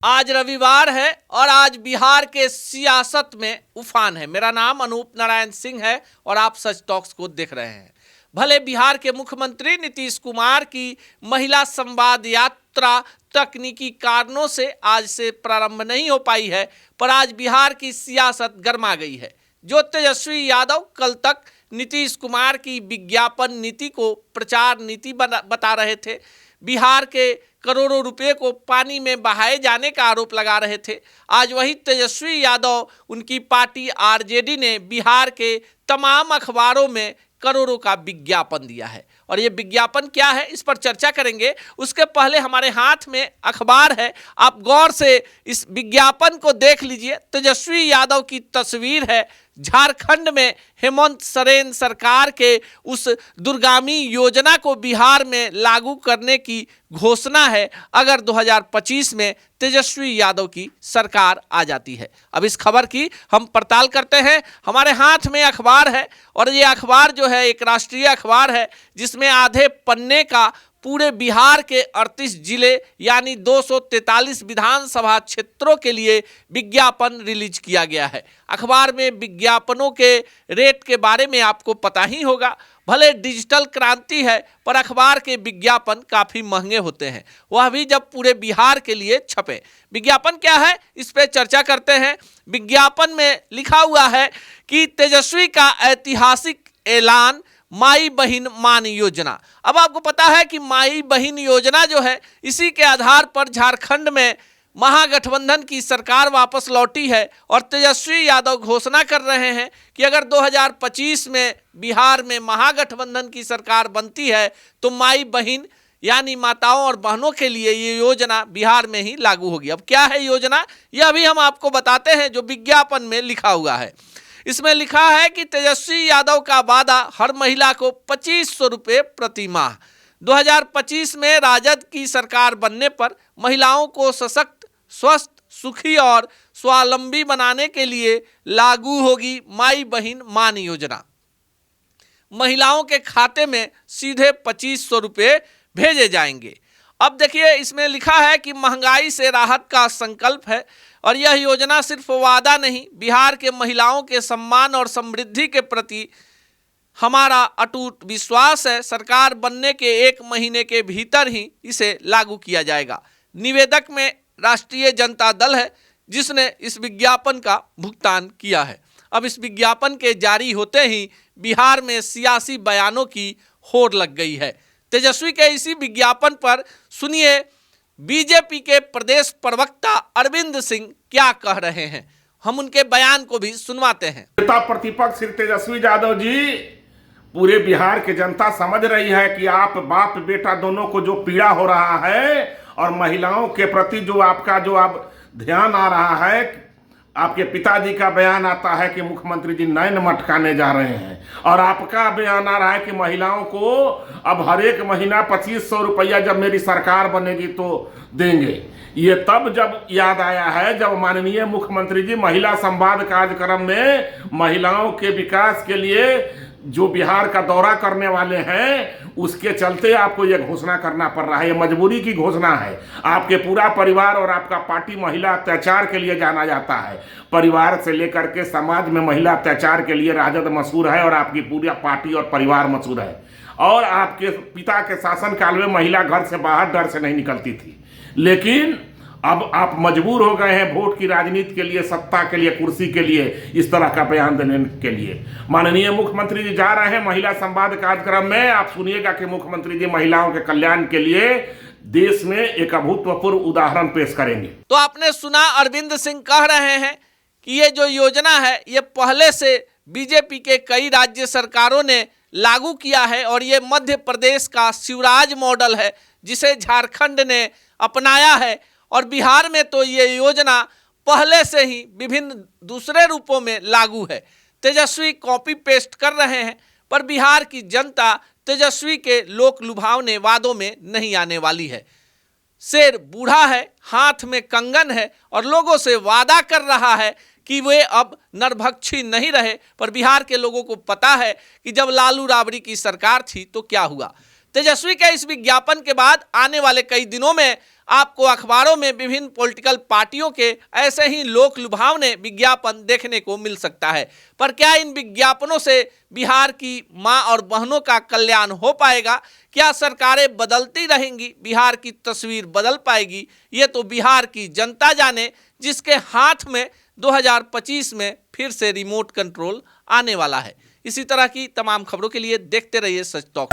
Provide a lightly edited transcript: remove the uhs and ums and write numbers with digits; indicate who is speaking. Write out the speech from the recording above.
Speaker 1: आज रविवार है और आज बिहार के सियासत में उफान है। मेरा नाम अनूप नारायण सिंह है और आप सच टॉक्स को देख रहे हैं। भले बिहार के मुख्यमंत्री नीतीश कुमार की महिला संवाद यात्रा तकनीकी कारणों से आज से प्रारंभ नहीं हो पाई है, पर आज बिहार की सियासत गर्मा गई है। जो तेजस्वी यादव कल तक नीतीश कुमार की विज्ञापन नीति को प्रचार नीति बता रहे थे, बिहार के करोड़ों रुपए को पानी में बहाए जाने का आरोप लगा रहे थे, आज वही तेजस्वी यादव उनकी पार्टी आरजेडी ने बिहार के तमाम अखबारों में करोड़ों का विज्ञापन दिया है। और ये विज्ञापन क्या है, इस पर चर्चा करेंगे। उसके पहले हमारे हाथ में अखबार है, आप गौर से इस विज्ञापन को देख लीजिए। तेजस्वी यादव की तस्वीर है। झारखंड में हेमंत सोरेन सरकार के उस दूरगामी योजना को बिहार में लागू करने की घोषणा है अगर 2025 में तेजस्वी यादव की सरकार आ जाती है। अब इस खबर की हम पड़ताल करते हैं। हमारे हाथ में अखबार है और ये अखबार जो है एक राष्ट्रीय अखबार है, जिसमें आधे पन्ने का पूरे बिहार के 38 जिले यानी 243 विधानसभा क्षेत्रों के लिए विज्ञापन रिलीज किया गया है। अखबार में विज्ञापनों के रेट के बारे में आपको पता ही होगा। भले डिजिटल क्रांति है, पर अखबार के विज्ञापन काफ़ी महंगे होते हैं, वह भी जब पूरे बिहार के लिए छपे। विज्ञापन क्या है, इस पर चर्चा करते हैं। विज्ञापन में लिखा हुआ है कि तेजस्वी का ऐतिहासिक ऐलान, माई बहिन मान योजना। अब आपको पता है कि माई बहिन योजना जो है, इसी के आधार पर झारखंड में महागठबंधन की सरकार वापस लौटी है और तेजस्वी यादव घोषणा कर रहे हैं कि अगर 2025 में बिहार में महागठबंधन की सरकार बनती है तो माई बहिन यानी माताओं और बहनों के लिए ये योजना बिहार में ही लागू होगी। अब क्या है योजना, यह भी हम आपको बताते हैं जो विज्ञापन में लिखा हुआ है। इसमें लिखा है कि तेजस्वी यादव का वादा, हर महिला को 2500 रुपये प्रति माह। 2025 में राजद की सरकार बनने पर महिलाओं को सशक्त, स्वस्थ, सुखी और स्वावलंबी बनाने के लिए लागू होगी माई बहिन मान योजना। महिलाओं के खाते में सीधे 2500 रुपये भेजे जाएंगे। अब देखिए, इसमें लिखा है कि महंगाई से राहत का संकल्प है और यह योजना सिर्फ वादा नहीं, बिहार के महिलाओं के सम्मान और समृद्धि के प्रति हमारा अटूट विश्वास है। सरकार बनने के 1 महीने के भीतर ही इसे लागू किया जाएगा। निवेदक में राष्ट्रीय जनता दल है, जिसने इस विज्ञापन का भुगतान किया है। अब इस विज्ञापन के जारी होते ही बिहार में सियासी बयानों की होड़ लग गई है। तेजस्वी के इसी विज्ञापन पर सुनिए बीजेपी के प्रदेश प्रवक्ता अरविंद सिंह क्या कह रहे हैं। हम उनके बयान को भी सुनवाते हैं।
Speaker 2: नेता प्रतिपक्ष श्री तेजस्वी यादव जी, पूरे बिहार की जनता समझ रही है कि आप बाप बेटा दोनों को जो पीड़ा हो रहा है और महिलाओं के प्रति जो आपका अब ध्यान आ रहा है। आपके पिताजी का बयान आता है कि मुख्यमंत्री जी नैन मटकाने जा रहे हैं और आपका बयान आ रहा है कि महिलाओं को अब हर एक महीना 2500 रुपया जब मेरी सरकार बनेगी तो देंगे। ये तब जब याद आया है जब माननीय मुख्यमंत्री जी महिला संवाद कार्यक्रम में महिलाओं के विकास के लिए जो बिहार का दौरा करने वाले हैं, उसके चलते आपको यह घोषणा करना पड़ रहा है। ये मजबूरी की घोषणा है। आपके पूरा परिवार और आपका पार्टी महिला अत्याचार के लिए जाना जाता है। परिवार से लेकर के समाज में महिला अत्याचार के लिए राजद मशहूर है और आपकी पूरी पार्टी और परिवार मशहूर है। और आपके पिता के शासनकाल में महिला घर से बाहर डर से नहीं निकलती थी, लेकिन अब आप मजबूर हो गए हैं वोट की राजनीति के लिए, सत्ता के लिए, कुर्सी के लिए, इस तरह का बयान देने के लिए। माननीय मुख्यमंत्री जी जा रहे हैं महिला संवाद कार्यक्रम में। आप सुनिएगा कि मुख्यमंत्री जी महिलाओं के कल्याण के लिए देश में एक अभूतपूर्व उदाहरण पेश करेंगे।
Speaker 1: तो आपने सुना, अरविंद सिंह कह रहे हैं कि ये जो योजना है ये पहले से बीजेपी के कई राज्य सरकारों ने लागू किया है और ये मध्य प्रदेश का शिवराज मॉडल है, जिसे झारखंड ने अपनाया है। और बिहार में तो ये योजना पहले से ही विभिन्न दूसरे रूपों में लागू है। तेजस्वी कॉपी पेस्ट कर रहे हैं, पर बिहार की जनता तेजस्वी के लोक लुभावने वादों में नहीं आने वाली है। शेर बूढ़ा है, हाथ में कंगन है और लोगों से वादा कर रहा है कि वे अब नरभक्षी नहीं रहे। पर बिहार के लोगों को पता है कि जब लालू राबड़ी की सरकार थी तो क्या हुआ। तेजस्वी के इस विज्ञापन के बाद आने वाले कई दिनों में आपको अखबारों में विभिन्न पॉलिटिकल पार्टियों के ऐसे ही लोक लुभावने विज्ञापन देखने को मिल सकता है। पर क्या इन विज्ञापनों से बिहार की मां और बहनों का कल्याण हो पाएगा? क्या सरकारें बदलती रहेंगी, बिहार की तस्वीर बदल पाएगी? ये तो बिहार की जनता जाने, जिसके हाथ में 2025 में फिर से रिमोट कंट्रोल आने वाला है। इसी तरह की तमाम खबरों के लिए देखते रहिए सच टॉक।